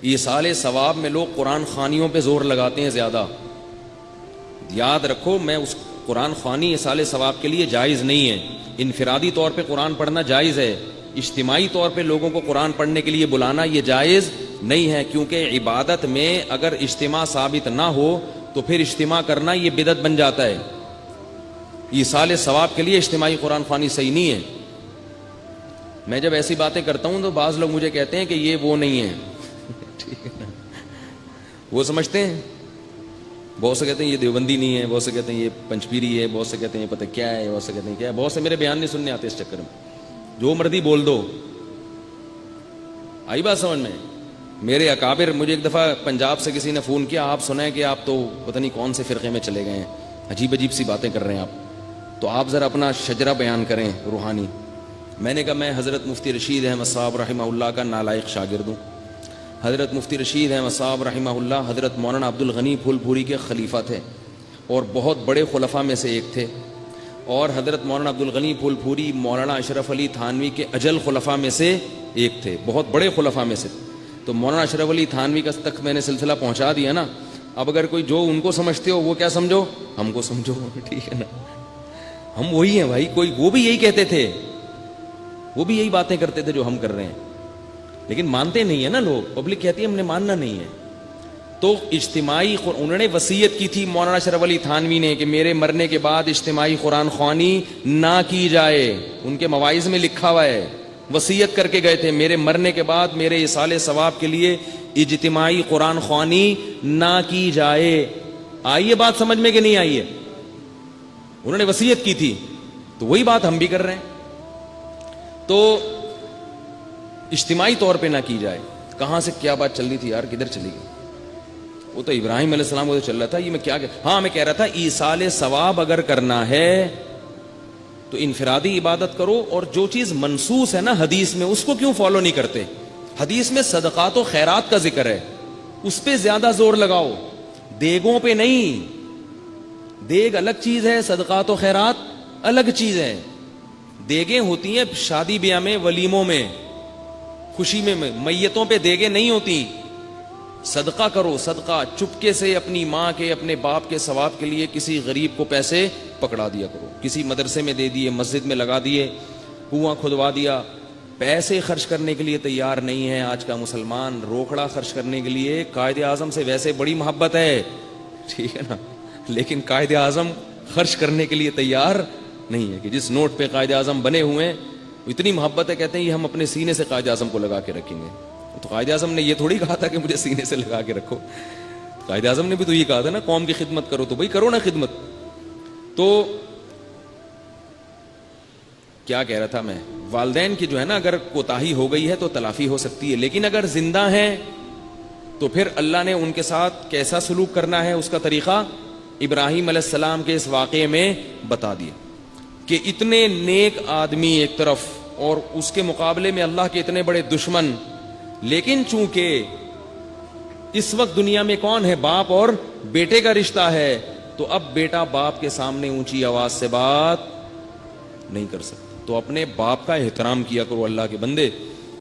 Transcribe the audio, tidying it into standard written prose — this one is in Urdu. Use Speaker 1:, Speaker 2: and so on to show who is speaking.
Speaker 1: ایصال ثواب میں لوگ قرآن خوانیوں پہ زور لگاتے ہیں زیادہ. یاد رکھو، میں اس قرآن خوانی ایصال ثواب کے لیے جائز نہیں ہے. انفرادی طور پہ قرآن پڑھنا جائز ہے، اجتماعی طور پہ لوگوں کو قرآن پڑھنے کے لیے بلانا یہ جائز نہیں ہے، کیونکہ عبادت میں اگر اجتماع ثابت نہ ہو تو پھر اجتماع کرنا یہ بدعت بن جاتا ہے. ایصال ثواب کے لیے اجتماعی قرآن خوانی صحیح نہیں ہے. میں جب ایسی باتیں کرتا ہوں تو بعض لوگ مجھے کہتے ہیں کہ یہ وہ نہیں ہے. ٹھیک ہے نا، وہ سمجھتے ہیں. بہت سے کہتے ہیں یہ دیوبندی نہیں ہے، بہت سے کہتے ہیں یہ پنچپیری ہے، بہت سے کہتے ہیں یہ پتہ کیا ہے، بہت سے کہتے ہیں کیا ہے. بہت سے میرے بیان نہیں سننے آتے اس چکر میں. جو مرضی بول دو. آئی بات سمجھ میں؟ میرے اکابر، مجھے ایک دفعہ پنجاب سے کسی نے فون کیا، آپ سنیں کہ آپ تو پتہ نہیں کون سے فرقے میں چلے گئے ہیں، عجیب عجیب سی باتیں کر رہے ہیں آپ، تو آپ ذرا اپنا شجرہ بیان کریں روحانی. میں نے کہا میں حضرت مفتی رشید احمد صاحب رحمہ اللہ کا نالائق شاگرد ہوں. حضرت مفتی رشید احمد صاحب رحمہ اللہ حضرت مولانا عبد الغنی پھول پوری کے خلیفہ تھے اور بہت بڑے خلفاء میں سے ایک تھے. اور حضرت مولانا عبد الغنی پھول پوری مولانا اشرف علی تھانوی کے اجل خلفاء میں سے ایک تھے، بہت بڑے خلفاء میں سے. تو مولانا اشرف علی تھانوی کا تک میں نے سلسلہ پہنچا دیا نا. اب اگر کوئی جو ان کو سمجھتے ہو وہ کیا سمجھو، ہم کو سمجھو. ٹھیک ہے نا، ہم وہی ہیں بھائی. کوئی وہ بھی یہی کہتے تھے، وہ بھی یہی باتیں کرتے تھے جو ہم کر رہے ہیں، لیکن مانتے نہیں ہیں نا لوگ. پبلک کہتی ہے ہم نے ماننا نہیں ہے. تو اجتماعی انہوں نے وصیت کی تھی مولانا اشرف علی تھانوی نے کہ میرے مرنے کے بعد اجتماعی قرآن خوانی نہ کی جائے. ان کے مواعظ میں لکھا ہوا ہے، وصیت کر کے گئے تھے میرے مرنے کے بعد میرے ایصال ثواب کے لیے اجتماعی قرآن خوانی نہ کی جائے. آئیے بات سمجھ میں کہ نہیں آئی ہے؟ انہوں نے وصیت کی تھی، تو وہی بات ہم بھی کر رہے ہیں. تو اجتماعی طور پہ نہ کی جائے. کہاں سے کیا بات چل رہی تھی یار، کدھر چلی گئی؟ وہ تو ابراہیم علیہ السلام وہ تو چل رہا تھا. یہ میں کیا ہاں میں کہہ رہا تھا ایصال ثواب اگر کرنا ہے تو انفرادی عبادت کرو، اور جو چیز منصوص ہے نا حدیث میں اس کو کیوں فالو نہیں کرتے؟ حدیث میں صدقات و خیرات کا ذکر ہے، اس پہ زیادہ زور لگاؤ، دیگوں پہ نہیں. دیگ الگ چیز ہے، صدقات و خیرات الگ چیز ہے. دیگیں ہوتی ہیں شادی بیاہ میں، ولیموں میں، خوشی میں. میتوں پہ دیگیں نہیں ہوتی. صدقہ کرو، صدقہ چپکے سے اپنی ماں کے اپنے باپ کے ثواب کے لیے کسی غریب کو پیسے پکڑا دیا کرو. کسی مدرسے میں دے دیے، مسجد میں لگا دیے، کنواں کھدوا دیا. پیسے خرچ کرنے کے لیے تیار نہیں ہے آج کا مسلمان. روکڑا خرچ کرنے کے لیے قائد اعظم سے ویسے بڑی محبت ہے، ٹھیک ہے نا، لیکن قائد اعظم خرچ کرنے کے لیے تیار نہیں ہے. کہ جس نوٹ پہ قائد اعظم بنے ہوئے ہیں اتنی محبت ہے، کہتے ہیں یہ ہم اپنے سینے سے قائد اعظم کو لگا کے رکھیں گے. تو قائد اعظم نے یہ تھوڑی کہا تھا کہ مجھے سینے سے لگا کے رکھو. قائد اعظم نے بھی تو یہ کہا تھا نا قوم کی خدمت کرو، تو بھائی کرو نا خدمت. تو کیا کہہ رہا تھا میں؟ والدین کی جو ہے نا اگر کوتاہی ہو گئی ہے تو تلافی ہو سکتی ہے، لیکن اگر زندہ ہیں تو پھر اللہ نے ان کے ساتھ کیسا سلوک کرنا ہے اس کا طریقہ ابراہیم علیہ السلام کے اس واقعے میں بتا دیا. کہ اتنے نیک آدمی ایک طرف اور اس کے مقابلے میں اللہ کے اتنے بڑے دشمن، لیکن چونکہ اس وقت دنیا میں کون ہے؟ باپ اور بیٹے کا رشتہ ہے، تو اب بیٹا باپ کے سامنے اونچی آواز سے بات نہیں کر سکتا. تو اپنے باپ کا احترام کیا کرو اللہ کے بندے.